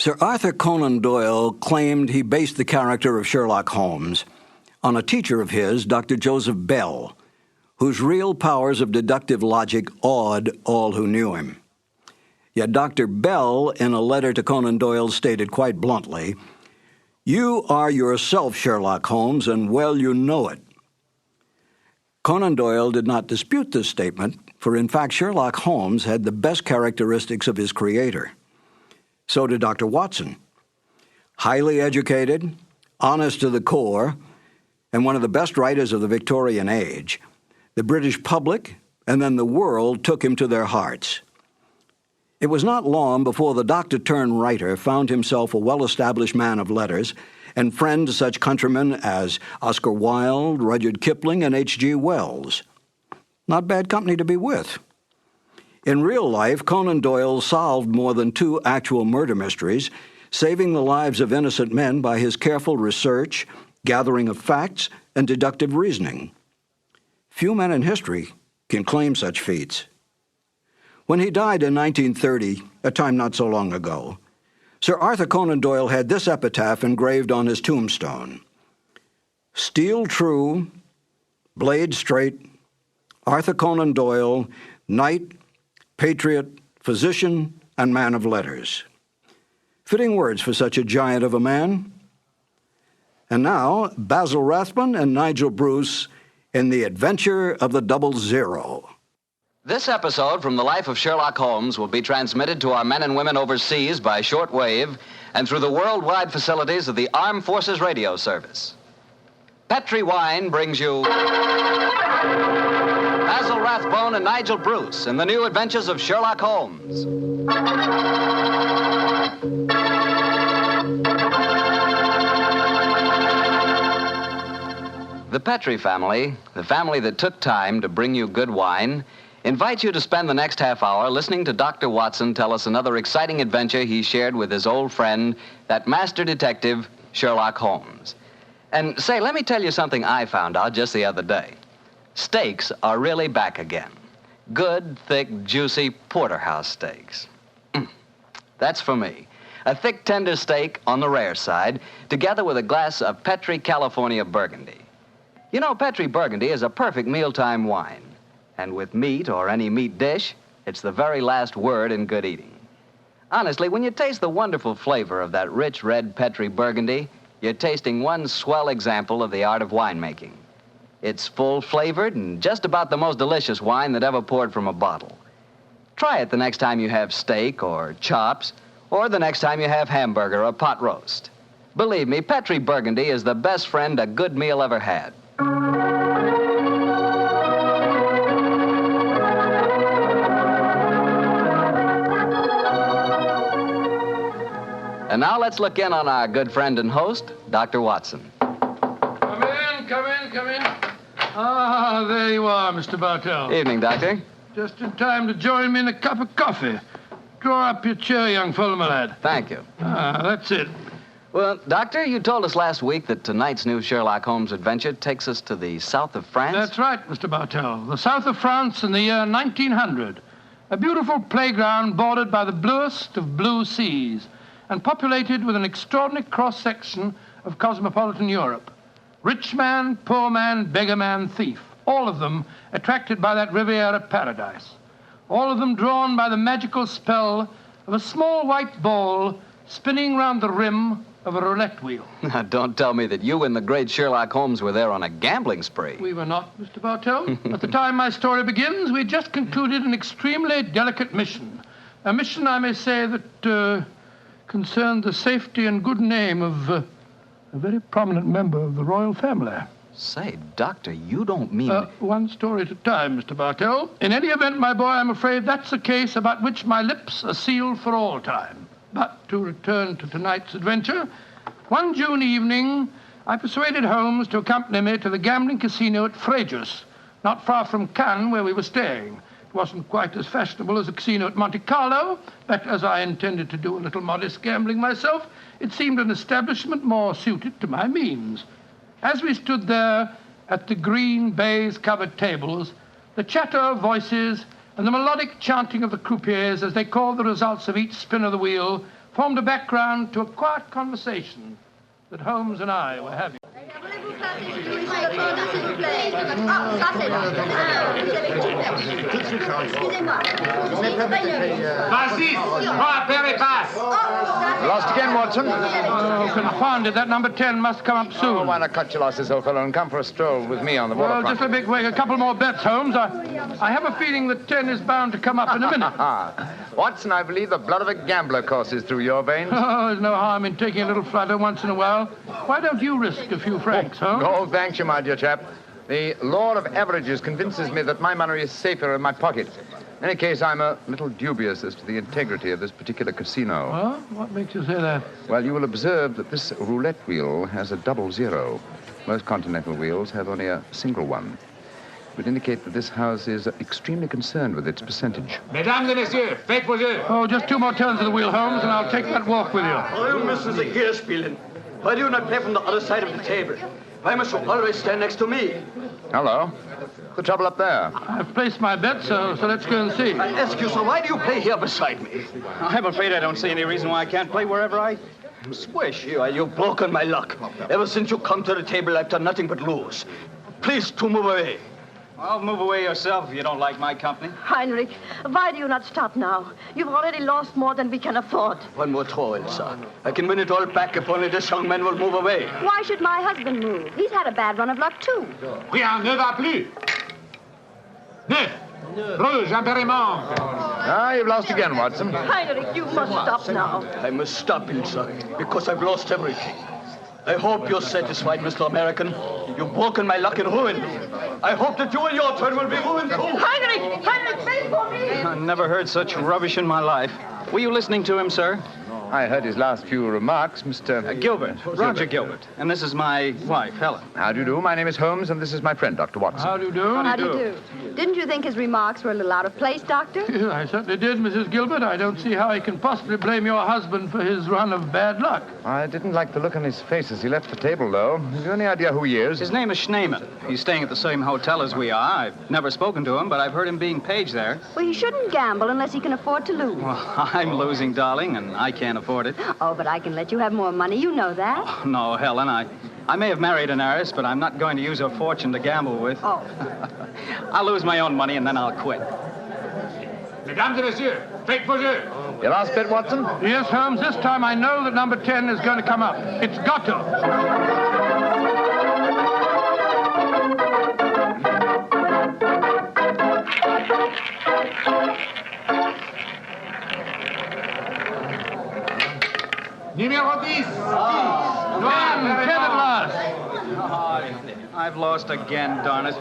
Sir Arthur Conan Doyle claimed he based the character of Sherlock Holmes on a teacher of his, Dr. Joseph Bell, whose real powers of deductive logic awed all who knew him. Yet Dr. Bell, in a letter to Conan Doyle, stated quite bluntly, "You are yourself Sherlock Holmes, and well you know it." Conan Doyle did not dispute this statement, for in fact Sherlock Holmes had the best characteristics of his creator. So did Dr. Watson. Highly educated, honest to the core, and one of the best writers of the Victorian age, the British public and then the world took him to their hearts. It was not long before the doctor-turned-writer found himself a well-established man of letters and friend to such countrymen as Oscar Wilde, Rudyard Kipling, and H.G. Wells. Not bad company to be with. In real life, Conan Doyle solved more than 2 actual murder mysteries, saving the lives of innocent men by his careful research, gathering of facts, and deductive reasoning. Few men in history can claim such feats. When he died in 1930, a time not so long ago, Sir Arthur Conan Doyle had this epitaph engraved on his tombstone: "Steel true, blade straight, Arthur Conan Doyle, knight, patriot, physician, and man of letters." Fitting words for such a giant of a man. And now, Basil Rathbone and Nigel Bruce in The Adventure of the 00. This episode from the life of Sherlock Holmes will be transmitted to our men and women overseas by shortwave and through the worldwide facilities of the Armed Forces Radio Service. Petri Wine brings you Basil Rathbone and Nigel Bruce in the new adventures of Sherlock Holmes. The Petri family, the family that took time to bring you good wine, invites you to spend the next half hour listening to Dr. Watson tell us another exciting adventure he shared with his old friend, that master detective, Sherlock Holmes. And say, let me tell you something I found out just the other day. Steaks are really back again. Good, thick, juicy porterhouse steaks. That's for me. A thick, tender steak on the rare side, together with a glass of Petri California Burgundy. You know, Petri Burgundy is a perfect mealtime wine. And with meat or any meat dish, it's the very last word in good eating. Honestly, when you taste the wonderful flavor of that rich red Petri Burgundy, you're tasting one swell example of the art of winemaking. It's full-flavored and just about the most delicious wine that ever poured from a bottle. Try it the next time you have steak or chops, or the next time you have hamburger or pot roast. Believe me, Petri Burgundy is the best friend a good meal ever had. And now let's look in on our good friend and host, Dr. Watson. Come in. Ah, there you are, Mr. Bartell. Evening, Doctor. Just in time to join me in a cup of coffee. Draw up your chair, young fellow, my lad. Thank you. Ah, that's it. Well, Doctor, you told us last week that tonight's new Sherlock Holmes adventure takes us to the south of France. That's right, Mr. Bartell. The south of France in the year 1900. A beautiful playground bordered by the bluest of blue seas and populated with an extraordinary cross-section of cosmopolitan Europe. Rich man, poor man, beggar man, thief. All of them attracted by that Riviera paradise. All of them drawn by the magical spell of a small white ball spinning round the rim of a roulette wheel. Now, don't tell me that you and the great Sherlock Holmes were there on a gambling spree. We were not, Mr. Bartell. At the time my story begins, we just concluded an extremely delicate mission. A mission, I may say, that concerned the safety and good name of a very prominent member of the royal family. Say, Doctor, you don't mean... One story at a time, Mr. Bartell. In any event, my boy, I'm afraid that's a case about which my lips are sealed for all time. But to return to tonight's adventure, one June evening, I persuaded Holmes to accompany me to the gambling casino at Fréjus, not far from Cannes, where we were staying. It wasn't quite as fashionable as the casino at Monte Carlo, but as I intended to do a little modest gambling myself, it seemed an establishment more suited to my means. As we stood there at the green baize-covered tables, the chatter of voices and the melodic chanting of the croupiers as they called the results of each spin of the wheel formed a background to a quiet conversation that Holmes and I were having. Lost again, Watson? Oh, confounded. That number 10 must come up soon. Oh, why not cut your losses, old fellow, and come for a stroll with me on the waterfront? Well, just a big wait. A couple more bets, Holmes. I have a feeling that 10 is bound to come up in a minute. Watson, I believe the blood of a gambler courses through your veins. Oh, there's no harm in taking a little flutter once in a while. Why don't you risk a few francs, Holmes? Oh, thanks you, my dear chap. The law of averages convinces me that my money is safer in my pocket. In any case, I'm a little dubious as to the integrity of this particular casino. Well, what makes you say that? Well, you will observe that this roulette wheel has a 00. Most continental wheels have only a single one. It would indicate that this house is extremely concerned with its percentage. Mesdames et messieurs, faites vos jeux. Oh, just 2 more turns of the wheel, Holmes, and I'll take that walk with you. Oh, you Mrs. Gear spielen. Why do you not play from the other side of the table? Why must you always stand next to me? Hello. What's the trouble up there? I've placed my bet, so let's go and see. I ask you, sir, why do you play here beside me? I'm afraid I don't see any reason why I can't play wherever I swish. You've broken my luck. Ever since you come to the table, I've done nothing but lose. Please, to move away. Well, move away yourself if you don't like my company. Heinrich, why do you not stop now? You've already lost more than we can afford. One more throw, Elsa. I can win it all back if only this young man will move away. Why should my husband move? He's had a bad run of luck, too. Rien ne va plus. Neuf. Rouge, impérimment. Ah, you've lost again, Watson. Heinrich, you must stop now. I must stop, Elsa, because I've lost everything. I hope you're satisfied, Mr. American. You've broken my luck and ruined me. I hope that you and your turn will be ruined too. Heinrich! Heinrich, wait for me! I never heard such rubbish in my life. Were you listening to him, sir? I heard his last few remarks, Mr. Gilbert. Roger Gilbert. And this is my wife, Helen. How do you do? My name is Holmes, and this is my friend, Dr. Watson. How do you do? How do you do? Didn't you think his remarks were a little out of place, Doctor? I certainly did, Mrs. Gilbert. I don't see how I can possibly blame your husband for his run of bad luck. I didn't like the look on his face as he left the table, though. Have you any idea who he is? His name is Schneemann. He's staying at the same hotel as we are. I've never spoken to him, but I've heard him being paged there. Well, he shouldn't gamble unless he can afford to lose. Well, I'm losing, darling, and I can't afford it. Oh, but I can let you have more money. You know that. Oh, no, Helen, I may have married an heiress, but I'm not going to use her fortune to gamble with. Oh. I'll lose my own money, and then I'll quit. Mesdames et messieurs, faites vos jeux. Your last bet, Watson? Yes, Holmes, this time I know that number 10 is going to come up. It's got to. Numéro 10. 10 at last. I've lost again, darn it.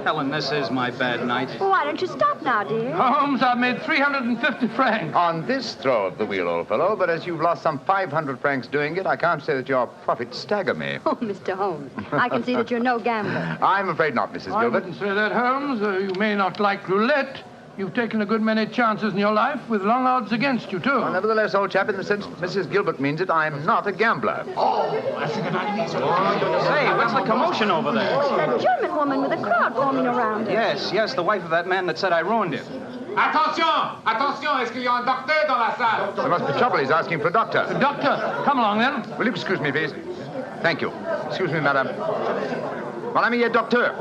Helen, this is my bad night. Well, why don't you stop now, dear? Holmes, I've made 350 francs. On this throw of the wheel, old fellow, but as you've lost some 500 francs doing it, I can't say that your profits stagger me. Oh, Mr. Holmes, I can see that you're no gambler. I'm afraid not, Mrs. I Gilbert. wouldn't say that, Holmes. You may not like roulette. You've taken a good many chances in your life with long odds against you, too. Well, nevertheless, old chap, in the sense Mrs. Gilbert means it, I'm not a gambler. Say, what's the commotion over there? That German woman with a crowd forming around her. Yes, the wife of that man that said I ruined him. Attention, attention, est-ce qu'il y a un docteur dans la salle? There must be trouble. He's asking for a doctor. Doctor, come along, then. Will you excuse me, please? Thank you. Excuse me, madame. Mon ami est docteur.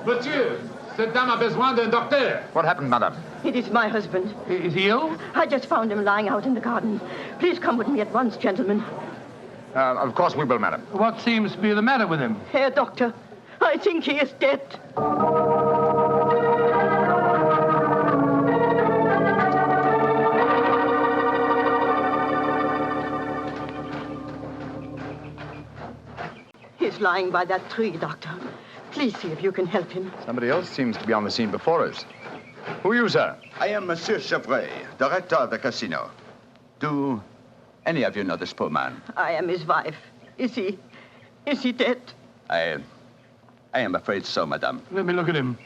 Monsieur, cette dame a besoin d'un docteur. What happened, madame? It is my husband. Is he ill? I just found him lying out in the garden. Please come with me at once, gentlemen. Of course we will, madam. What seems to be the matter with him? Herr Doctor, I think he is dead. He's lying by that tree, Doctor. Please see if you can help him. Somebody else seems to be on the scene before us. Who are you, sir? I am Monsieur Chevray, director of the casino. Do any of you know this poor man? I am his wife. Is he dead? I am afraid so, madame. Let me look at him.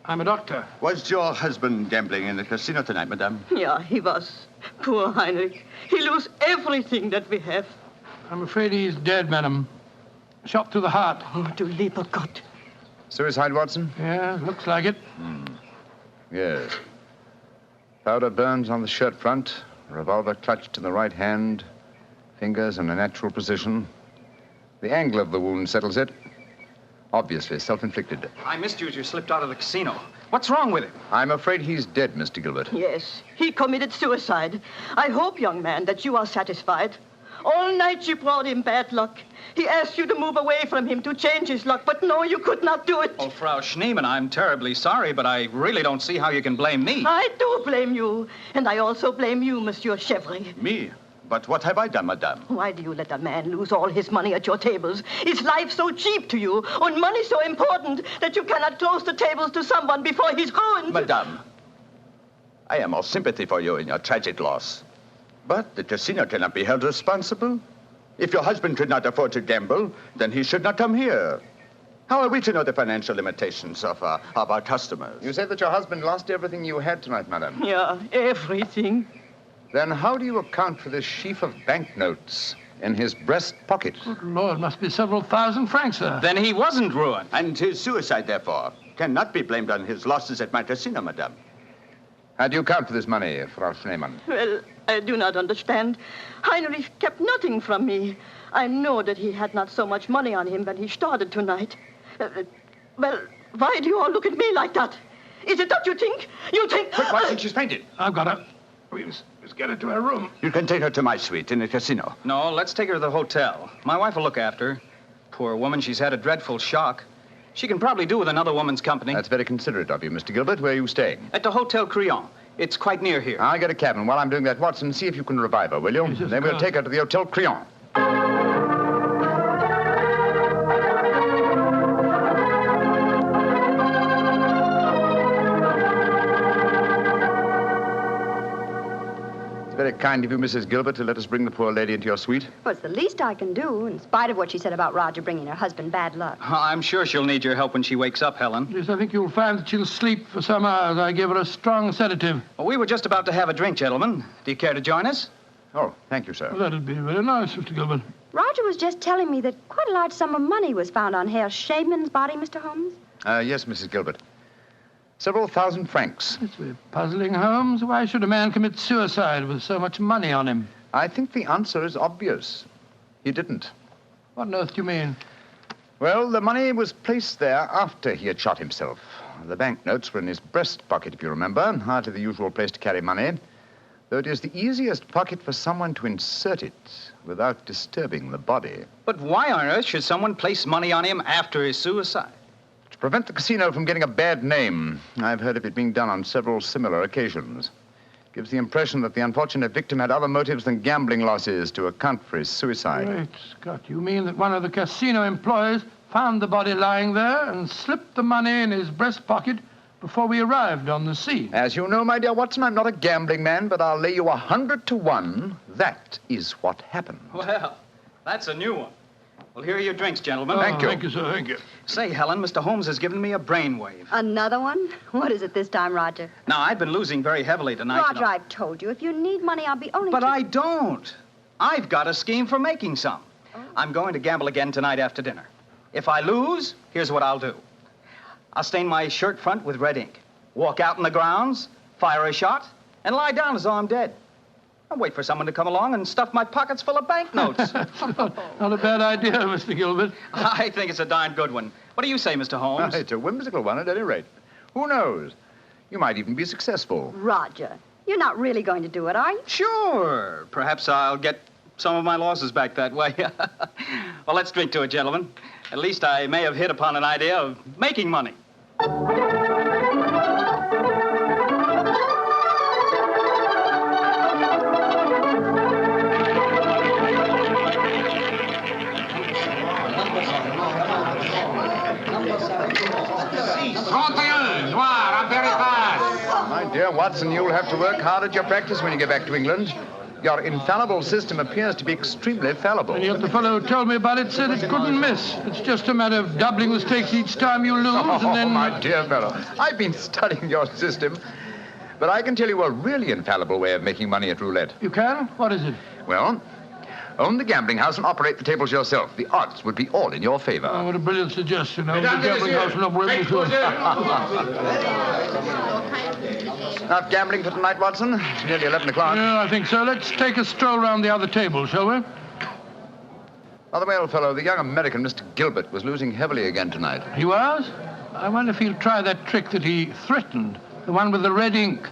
I'm a doctor. Was your husband gambling in the casino tonight, madame? Yeah, he was. Poor Heinrich. He lost everything that we have. I'm afraid he's dead, madam. Shot through the heart. Oh, du lieber Gott. Suicide, Watson? Yeah, looks like it. Yes. Powder burns on the shirt front, revolver clutched in the right hand, fingers in a natural position. The angle of the wound settles it. Obviously self-inflicted. I missed you as you slipped out of the casino. What's wrong with him? I'm afraid he's dead, Mr. Gilbert. Yes, he committed suicide. I hope, young man, that you are satisfied. All night you brought him bad luck. He asked you to move away from him to change his luck, but no, you could not do it. Oh, Frau Schneemann, I'm terribly sorry, but I really don't see how you can blame me. I do blame you, and I also blame you, Monsieur Chevry. Me? But what have I done, madame? Why do you let a man lose all his money at your tables? Is life so cheap to you, and money so important, that you cannot close the tables to someone before he's ruined? Madame, I am all sympathy for you in your tragic loss. But the casino cannot be held responsible. If your husband could not afford to gamble, then he should not come here. How are we to know the financial limitations of our customers? You said that your husband lost everything you had tonight, madam. Yeah, everything. Then how do you account for this sheaf of banknotes in his breast pocket? Good Lord, must be several thousand francs, sir. Then he wasn't ruined. And his suicide, therefore, cannot be blamed on his losses at my casino, madame. How do you account for this money, Frau Schneemann? Well, I do not understand. Heinrich kept nothing from me. I know that he had not so much money on him when he started tonight. Well, why do you all look at me like that? Is it that you think? You think... Quick, Watson, she's fainted. I've got her. We must get her to her room. You can take her to my suite in the casino. No, let's take her to the hotel. My wife will look after her. Poor woman, she's had a dreadful shock. She can probably do with another woman's company. That's very considerate of you, Mr. Gilbert. Where are you staying? At the Hotel Crillon. It's quite near here. I'll get a cab, and while I'm doing that, Watson, see if you can revive her, will you? Yes, Then we'll take her to the Hotel Crillon. Very kind of you, Mrs. Gilbert, to let us bring the poor lady into your suite. Well, it's the least I can do, in spite of what she said about Roger bringing her husband bad luck. I'm sure she'll need your help when she wakes up, Helen. Yes, I think you'll find that she'll sleep for some hours. I gave her a strong sedative. Well, we were just about to have a drink, gentlemen. Do you care to join us? Oh, thank you, sir. Well, that'd be very nice, Mr. Gilbert. Roger was just telling me that quite a large sum of money was found on Herr Shademan's body, Mr. Holmes. Yes, Mrs. Gilbert. Several thousand francs. It's very puzzling, Holmes. Why should a man commit suicide with so much money on him? I think the answer is obvious. He didn't. What on earth do you mean? Well, the money was placed there after he had shot himself. The banknotes were in his breast pocket, if you remember. Hardly the usual place to carry money. Though it is the easiest pocket for someone to insert it without disturbing the body. But why on earth should someone place money on him after his suicide? To prevent the casino from getting a bad name. I've heard of it being done on several similar occasions. Gives the impression that the unfortunate victim had other motives than gambling losses to account for his suicide. Great Scott, you mean that one of the casino employees found the body lying there and slipped the money in his breast pocket before we arrived on the scene? As you know, my dear Watson, I'm not a gambling man, but I'll lay you 100 to 1. That is what happened. Well, that's a new one. Well, here are your drinks, gentlemen. Thank you. Thank you, sir. Thank you. Say, Helen, Mr. Holmes has given me a brainwave. Another one? What is it this time, Roger? Now, I've been losing very heavily tonight. Roger, I've told you, if you need money, I'll be only... But I don't. I've got a scheme for making some. I'm going to gamble again tonight after dinner. If I lose, here's what I'll do. I'll stain my shirt front with red ink, walk out in the grounds, fire a shot, and lie down as though I'm dead. I'll wait for someone to come along and stuff my pockets full of banknotes. Not a bad idea, Mr. Gilbert. I think it's a darn good one. What do you say, Mr. Holmes? It's a whimsical one at any rate. Who knows? You might even be successful. Roger, you're not really going to do it, are you? Sure. Perhaps I'll get some of my losses back that way. Well, let's drink to it, gentlemen. At least I may have hit upon an idea of making money. My dear Watson, you'll have to work hard at your practice when you get back to England. Your infallible system appears to be extremely fallible. And yet the fellow who told me about it said it couldn't miss. It's just a matter of doubling the stakes each time you lose, and then... Oh, my dear fellow, I've been studying your system, but I can tell you a really infallible way of making money at roulette. You can? What is it? Well, Own the gambling house and operate the tables yourself. The odds would be all in your favor. Oh, what a brilliant suggestion. The gambling house will operate Not gambling for tonight, Watson? It's nearly 11 o'clock. Yeah, I think so. Let's take a stroll round the other table, shall we? By the way, old fellow, the young American, Mr. Gilbert, was losing heavily again tonight. He was? I wonder if he'll try that trick that he threatened, the one with the red ink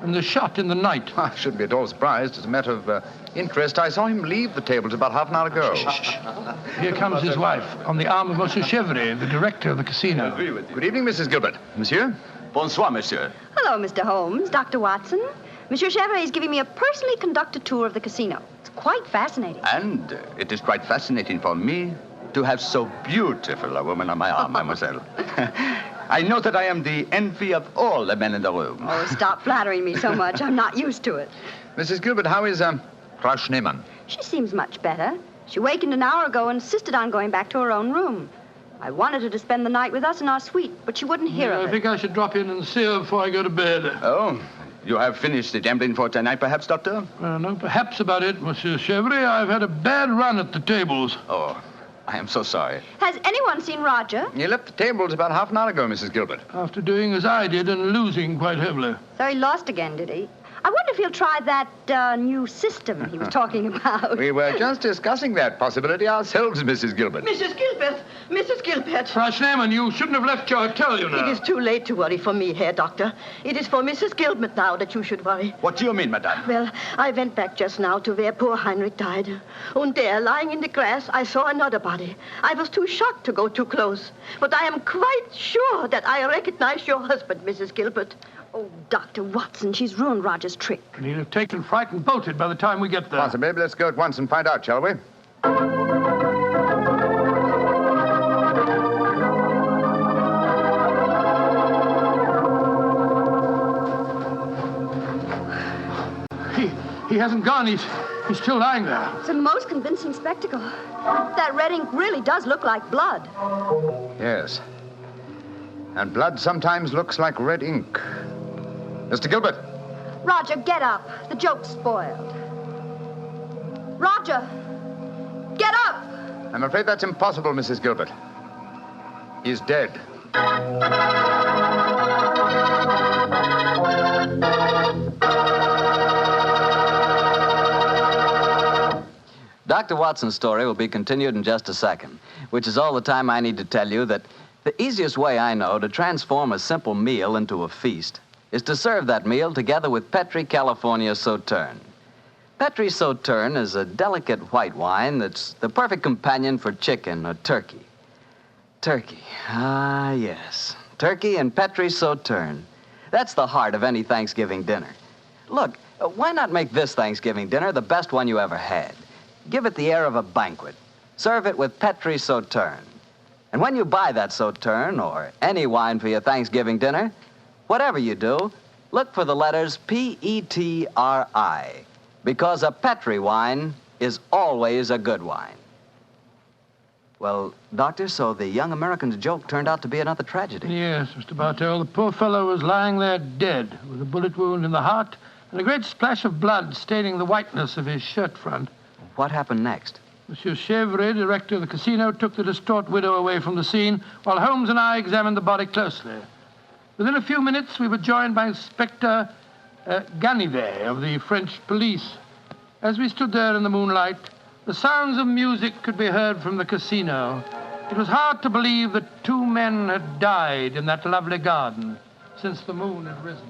and the shot in the night. I shouldn't be at all surprised. As a matter of interest, I saw him leave the tables about half an hour ago. Here comes his wife, on the arm of Monsieur Chevry, the director of the casino. Good evening, Mrs. Gilbert. Monsieur? Bonsoir, monsieur. Hello, Mr. Holmes, Dr. Watson. Monsieur Chevry is giving me a personally conducted tour of the casino. It's quite fascinating. And it is quite fascinating for me to have so beautiful a woman on my arm, mademoiselle. I know that I am the envy of all the men in the room. Oh, stop flattering me so much. I'm not used to it. Mrs. Gilbert, how is, Frau Schneemann? She seems much better. She wakened an hour ago and insisted on going back to her own room. I wanted her to spend the night with us in our suite, but she wouldn't hear of it. I think I should drop in and see her before I go to bed. Oh, you have finished the gambling for tonight, perhaps, Doctor? No, perhaps about it, Monsieur Chevry. I've had a bad run at the tables. Oh, I am so sorry. Has anyone seen Roger? He left the tables about half an hour ago, Mrs. Gilbert. After doing as I did and losing quite heavily. So he lost again, did he? I wonder if he'll try that new system he was talking about. We were just discussing that possibility ourselves, Mrs. Gilbert. Mrs. Gilbert! Mrs. Gilbert! Frau Schneemann, you shouldn't have left your hotel, you know. It is too late to worry for me, Herr Doctor. It is for Mrs. Gilbert now that you should worry. What do you mean, madame? Well, I went back just now to where poor Heinrich died. And there, lying in the grass, I saw another body. I was too shocked to go too close. But I am quite sure that I recognize your husband, Mrs. Gilbert. Oh, Dr. Watson, she's ruined Roger's trick. And he'll have taken fright and bolted by the time we get there. Possibly. Let's go at once and find out, shall we? He hasn't gone. He's still lying there. It's a most convincing spectacle. That red ink really does look like blood. Yes. And blood sometimes looks like red ink. Mr. Gilbert. Roger, get up. The joke's spoiled. Roger, get up! I'm afraid that's impossible, Mrs. Gilbert. He's dead. Dr. Watson's story will be continued in just a second, which is all the time I need to tell you that the easiest way I know to transform a simple meal into a feast is to serve that meal together with Petri California Sauterne. Petri Sauterne is a delicate white wine that's the perfect companion for chicken or turkey. Turkey, ah yes, turkey and Petri Sauterne. That's the heart of any Thanksgiving dinner. Look, why not make this Thanksgiving dinner the best one you ever had? Give it the air of a banquet. Serve it with Petri Sauterne. And when you buy that Sauterne or any wine for your Thanksgiving dinner, whatever you do, look for the letters P-E-T-R-I, because a Petri wine is always a good wine. Well, Doctor, so the young American's joke turned out to be another tragedy. Yes, Mr. Bartell. The poor fellow was lying there dead with a bullet wound in the heart and a great splash of blood staining the whiteness of his shirt front. What happened next? Monsieur Chevry, director of the casino, took the distraught widow away from the scene while Holmes and I examined the body closely. Within a few minutes, we were joined by Inspector Ganivet of the French police. As we stood there in the moonlight, the sounds of music could be heard from the casino. It was hard to believe that two men had died in that lovely garden since the moon had risen.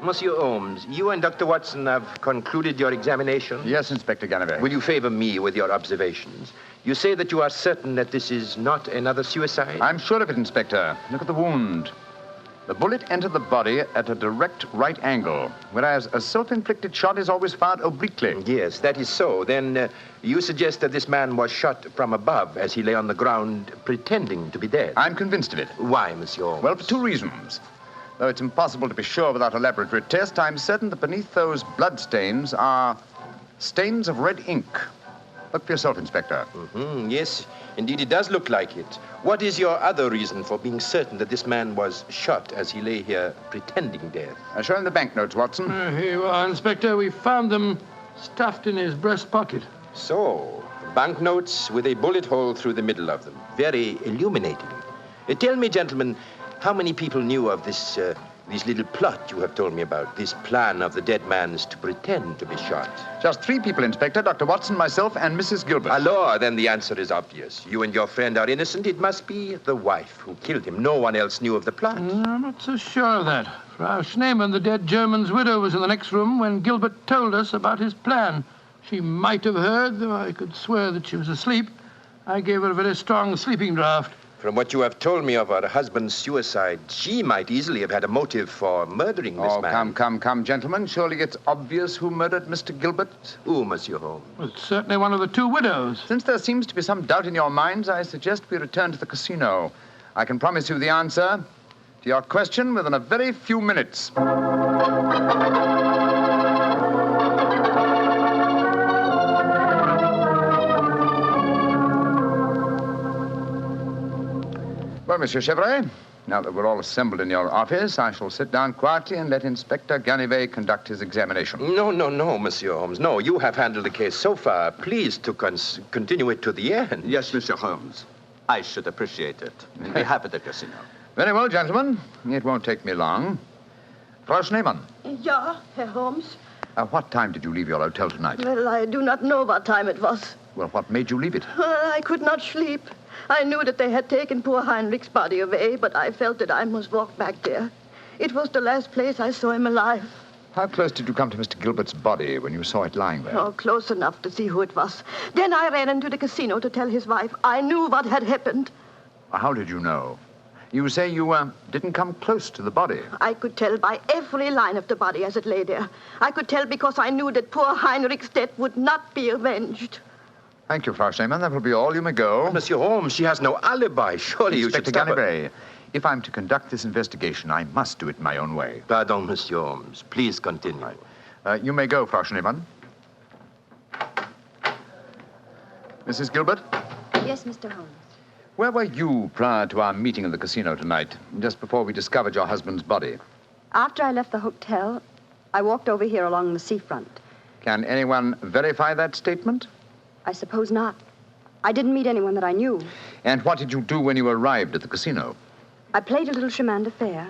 Monsieur Holmes, you and Dr. Watson have concluded your examination? Yes, Inspector Ganivet. Will you favor me with your observations? You say that you are certain that this is not another suicide? I'm sure of it, Inspector. Look at the wound. The bullet entered the body at a direct right angle, whereas a self-inflicted shot is always fired obliquely. Yes, that is so. Then you suggest that this man was shot from above as he lay on the ground pretending to be dead? I'm convinced of it. Why, Monsieur Holmes? Well, for two reasons. Though it's impossible to be sure without a laboratory test, I'm certain that beneath those blood stains are stains of red ink. Look for yourself, Inspector. Yes, indeed, it does look like it. What is your other reason for being certain that this man was shot as he lay here pretending death? Show him the banknotes, Watson. Here you are, Inspector. We found them stuffed in his breast pocket. So, banknotes with a bullet hole through the middle of them. Very illuminating. Tell me, gentlemen, how many people knew of this little plot you have told me about, this plan of the dead man's to pretend to be shot? Just 3 people, Inspector. Dr. Watson, myself, and Mrs. Gilbert. Alors, then the answer is obvious. You and your friend are innocent. It must be the wife who killed him. No one else knew of the plot. I'm not so sure of that. Frau Schneemann, the dead German's widow, was in the next room when Gilbert told us about his plan. She might have heard, though I could swear that she was asleep. I gave her a very strong sleeping draught. From what you have told me of her husband's suicide, she might easily have had a motive for murdering this man. Come, gentlemen. Surely it's obvious who murdered Mr. Gilbert. Who, Monsieur Holmes? Well, it's certainly one of the 2 widows. Since there seems to be some doubt in your minds, I suggest we return to the casino. I can promise you the answer to your question within a very few minutes. Well, Monsieur Chevrolet, now that we're all assembled in your office, I shall sit down quietly and let Inspector Ganivet conduct his examination. No, Monsieur Holmes. No, you have handled the case so far. Please to continue it to the end. Yes, Mr. Holmes. I should appreciate it. On behalf of the casino. Very well, gentlemen. It won't take me long. Frau Schneemann. Ja, Herr Holmes. What time did you leave your hotel tonight? Well, I do not know what time it was. Well, what made you leave it? I could not sleep. I knew that they had taken poor Heinrich's body away, but I felt that I must walk back there. It was the last place I saw him alive. How close did you come to Mr. Gilbert's body when you saw it lying there? Oh, close enough to see who it was. Then I ran into the casino to tell his wife. I knew what had happened. How did you know? You say you didn't come close to the body. I could tell by every line of the body as it lay there. I could tell because I knew that poor Heinrich's death would not be avenged. Thank you, Frau Schneemann. That will be all. You may go. But Monsieur Holmes, she has no alibi. Surely you should stop her. Inspector Ganivet, if I'm to conduct this investigation, I must do it my own way. Pardon, Monsieur Holmes. Please continue. You may go, Frau Schneemann. Mrs. Gilbert? Yes, Mr. Holmes. Where were you prior to our meeting in the casino tonight, just before we discovered your husband's body? After I left the hotel, I walked over here along the seafront. Can anyone verify that statement? I suppose not. I didn't meet anyone that I knew. And what did you do when you arrived at the casino? I played a little chemin de fer.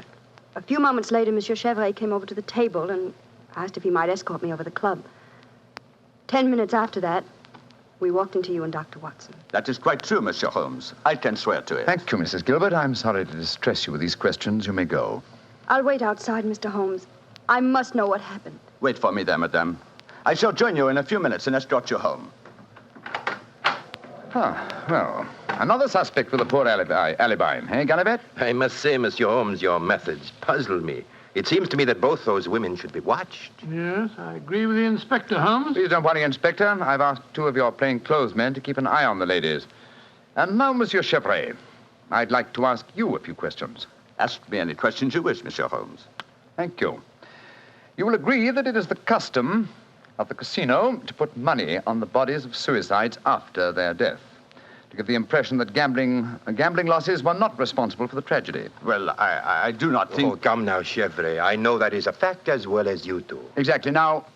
A few moments later, Monsieur Chevrolet came over to the table and asked if he might escort me over the club. 10 minutes after that, we walked into you and Dr. Watson. That is quite true, Monsieur Holmes. I can swear to it. Thank you, Mrs. Gilbert. I'm sorry to distress you with these questions. You may go. I'll wait outside, Mr. Holmes. I must know what happened. Wait for me there, madame. I shall join you in a few minutes and escort you home. Well, another suspect with a poor alibi, eh, Ganivet? I must say, Monsieur Holmes, your methods puzzle me. It seems to me that both those women should be watched. Yes, I agree with the Inspector, Holmes. Please don't worry, Inspector. I've asked 2 of your plainclothes men to keep an eye on the ladies. And now, Monsieur Chevrolet, I'd like to ask you a few questions. Ask me any questions you wish, Monsieur Holmes. Thank you. You will agree that it is the custom of the casino to put money on the bodies of suicides after their death, to give the impression that gambling losses were not responsible for the tragedy. Well, I do not think... Oh, come now, Chevrolet. I know that is a fact as well as you do. Exactly. Now,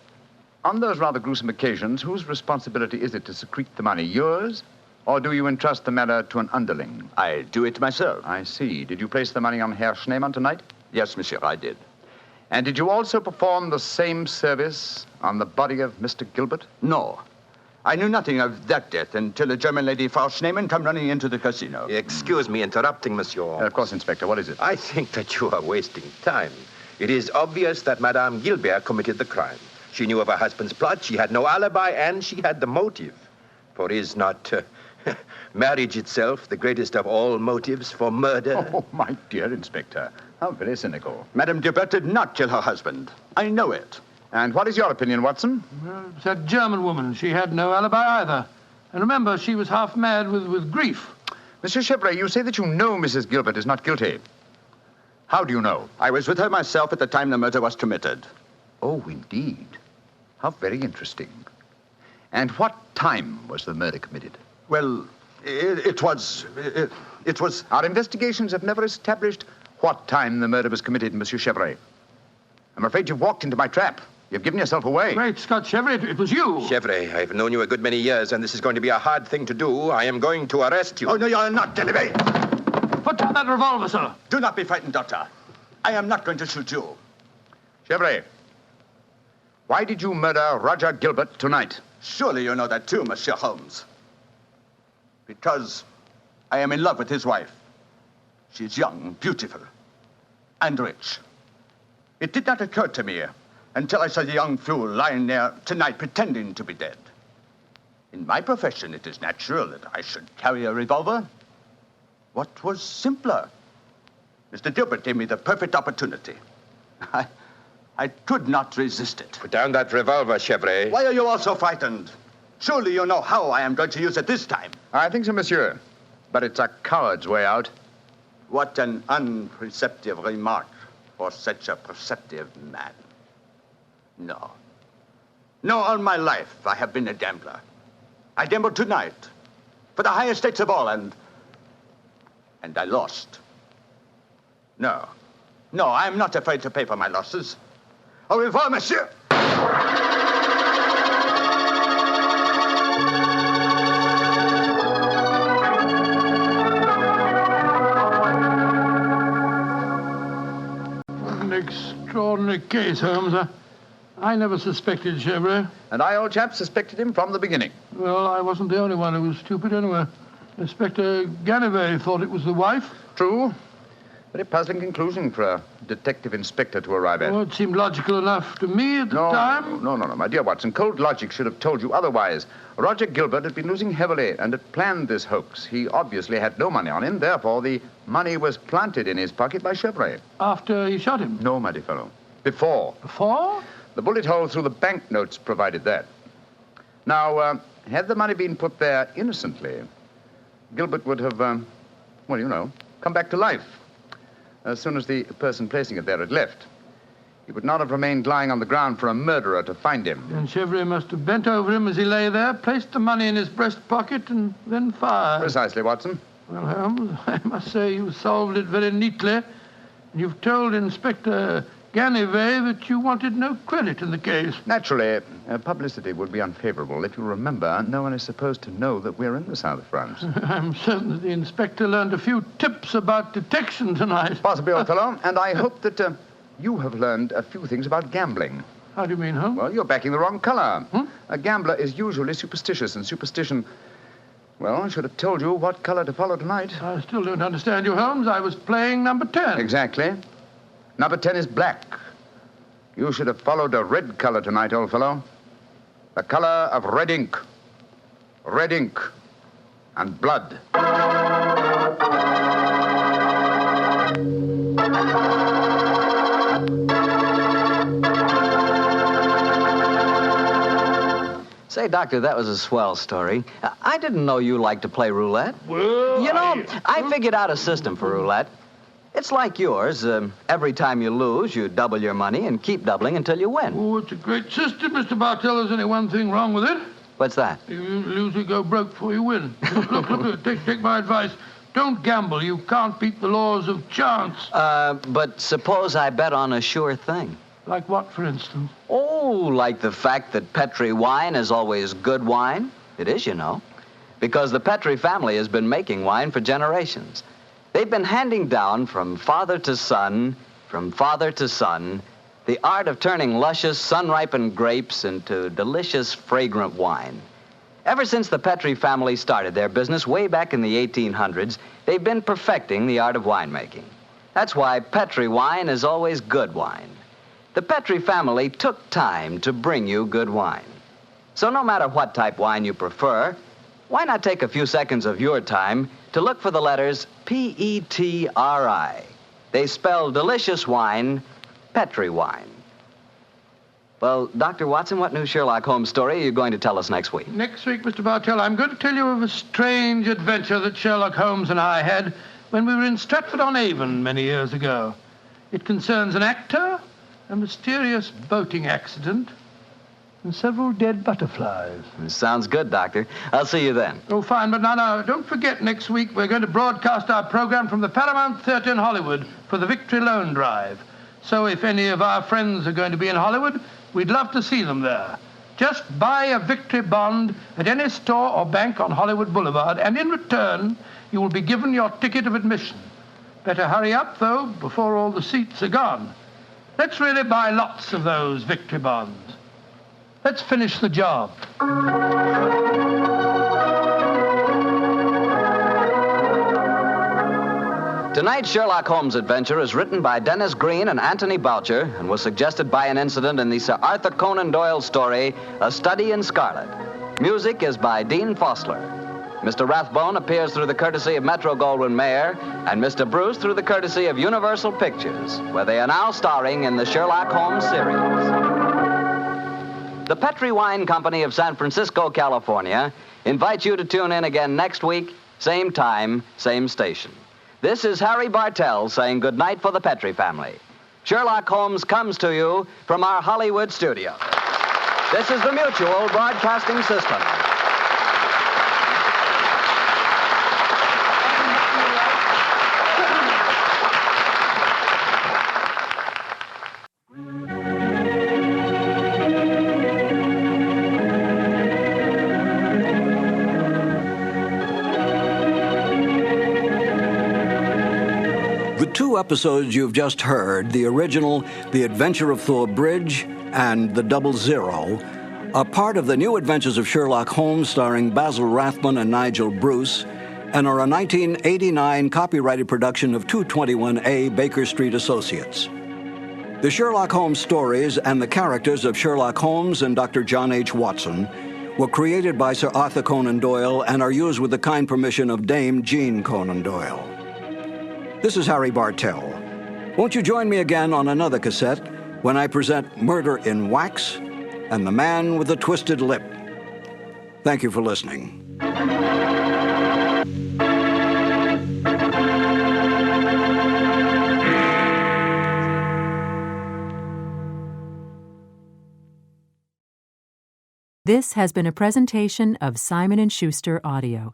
on those rather gruesome occasions, whose responsibility is it to secrete the money? Yours? Or do you entrust the matter to an underling? I do it myself. I see. Did you place the money on Herr Schneemann tonight? Yes, monsieur, I did. And did you also perform the same service on the body of Mr. Gilbert? No. I knew nothing of that death until a German lady, Frau Schneemann, come running into the casino. Excuse me interrupting, Monsieur Holmes. Of course, Inspector. What is it? I think that you are wasting time. It is obvious that Madame Gilbert committed the crime. She knew of her husband's plot, she had no alibi, and she had the motive. For is not marriage itself the greatest of all motives for murder? Oh, my dear Inspector. How very cynical. Madame Gilbert did not kill her husband. I know it. And what is your opinion, Watson? Well, it's that German woman. She had no alibi either. And remember, she was half mad with grief. Monsieur Chevrolet, you say that you know Mrs. Gilbert is not guilty. How do you know? I was with her myself at the time the murder was committed. Oh, indeed. How very interesting. And what time was the murder committed? Well, it was... Our investigations have never established what time the murder was committed, Monsieur Chevrolet. I'm afraid you've walked into my trap. You've given yourself away. Great Scott, Chevrolet, it was you. Chevrolet, I've known you a good many years, and this is going to be a hard thing to do. I am going to arrest you. Oh, no, you're not, Genevieve. Put down that revolver, sir. Do not be frightened, Doctor. I am not going to shoot you. Chevrolet, why did you murder Roger Gilbert tonight? Surely you know that too, Monsieur Holmes. Because I am in love with his wife. She's young, beautiful, and rich. It did not occur to me until I saw the young fool lying there tonight pretending to be dead. In my profession, it is natural that I should carry a revolver. What was simpler? Mr. Gilbert gave me the perfect opportunity. I could not resist it. Put down that revolver, Chevrolet. Why are you all so frightened? Surely you know how I am going to use it this time. I think so, monsieur. But it's a coward's way out. What an unperceptive remark for such a perceptive man. No. No, all my life I have been a gambler. I gambled tonight for the highest stakes of all, and I lost. No. No, I am not afraid to pay for my losses. Au revoir, monsieur. An extraordinary case, Holmes. I never suspected Chevrolet. And I, old chap, suspected him from the beginning. Well, I wasn't the only one who was stupid anyway. Inspector Ganivet thought it was the wife. True. Very puzzling conclusion for a detective inspector to arrive at. Oh, it seemed logical enough to me at the time. No, my dear Watson. Cold logic should have told you otherwise. Roger Gilbert had been losing heavily and had planned this hoax. He obviously had no money on him. Therefore, the money was planted in his pocket by Chevrolet. After he shot him? No, my dear fellow. Before. Before? The bullet hole through the banknotes provided that. Now, had the money been put there innocently, Gilbert would have, come back to life as soon as the person placing it there had left. He would not have remained lying on the ground for a murderer to find him. And Chevrolet must have bent over him as he lay there, placed the money in his breast pocket, and then fired. Precisely, Watson. Well, Holmes, I must say you solved it very neatly. You've told Inspector Ganivet that you wanted no credit in the case. Naturally, publicity would be unfavorable. If you remember, no one is supposed to know that we're in the south of France. I'm certain that the inspector learned a few tips about detection tonight. Possibly, old fellow. And I hope that you have learned a few things about gambling. How do you mean, Holmes? Well, you're backing the wrong color. A gambler is usually superstitious, and superstition... Well, I should have told you what color to follow tonight. I still don't understand you, Holmes. I was playing number 10. Exactly. Number 10 is black. You should have followed a red color tonight, old fellow. The color of red ink. Red ink and blood. Say, Doctor, that was a swell story. I didn't know you liked to play roulette. Well, I figured out a system for roulette. It's like yours. Every time you lose, you double your money and keep doubling until you win. Oh, it's a great system, Mr. Bartell. There's only one thing wrong with it. What's that? You lose, you go broke before you win. Look, take my advice. Don't gamble. You can't beat the laws of chance. But suppose I bet on a sure thing. Like what, for instance? Oh, like the fact that Petri wine is always good wine. It is, you know. Because the Petri family has been making wine for generations. They've been handing down from father to son, the art of turning luscious, sun-ripened grapes into delicious, fragrant wine. Ever since the Petri family started their business way back in the 1800s, they've been perfecting the art of winemaking. That's why Petri wine is always good wine. The Petri family took time to bring you good wine. So no matter what type wine you prefer, why not take a few seconds of your time to look for the letters P-E-T-R-I. They spell delicious wine, Petri wine. Well, Dr. Watson, what new Sherlock Holmes story are you going to tell us next week? Next week, Mr. Bartell, I'm going to tell you of a strange adventure that Sherlock Holmes and I had when we were in Stratford-on-Avon many years ago. It concerns an actor, a mysterious boating accident, and several dead butterflies. Sounds good, Doctor. I'll see you then. Oh, fine, but now, don't forget next week we're going to broadcast our program from the Paramount Theatre in Hollywood for the Victory Loan Drive. So if any of our friends are going to be in Hollywood, we'd love to see them there. Just buy a Victory bond at any store or bank on Hollywood Boulevard, and in return, you will be given your ticket of admission. Better hurry up, though, before all the seats are gone. Let's really buy lots of those Victory bonds. Let's finish the job. Tonight's Sherlock Holmes adventure is written by Dennis Green and Anthony Boucher and was suggested by an incident in the Sir Arthur Conan Doyle story, A Study in Scarlet. Music is by Dean Fosler. Mr. Rathbone appears through the courtesy of Metro-Goldwyn-Mayer and Mr. Bruce through the courtesy of Universal Pictures, where they are now starring in the Sherlock Holmes series. The Petri Wine Company of San Francisco, California, invites you to tune in again next week, same time, same station. This is Harry Bartell saying goodnight for the Petri family. Sherlock Holmes comes to you from our Hollywood studio. This is the Mutual Broadcasting System. The two episodes you've just heard, the original The Adventure of Thor Bridge and The Double Zero, are part of the New Adventures of Sherlock Holmes starring Basil Rathbone and Nigel Bruce, and are a 1989 copyrighted production of 221A Baker Street Associates. The Sherlock Holmes stories and the characters of Sherlock Holmes and Dr. John H. Watson were created by Sir Arthur Conan Doyle and are used with the kind permission of Dame Jean Conan Doyle. This is Harry Bartell. Won't you join me again on another cassette when I present Murder in Wax and The Man with the Twisted Lip? Thank you for listening. This has been a presentation of Simon & Schuster Audio.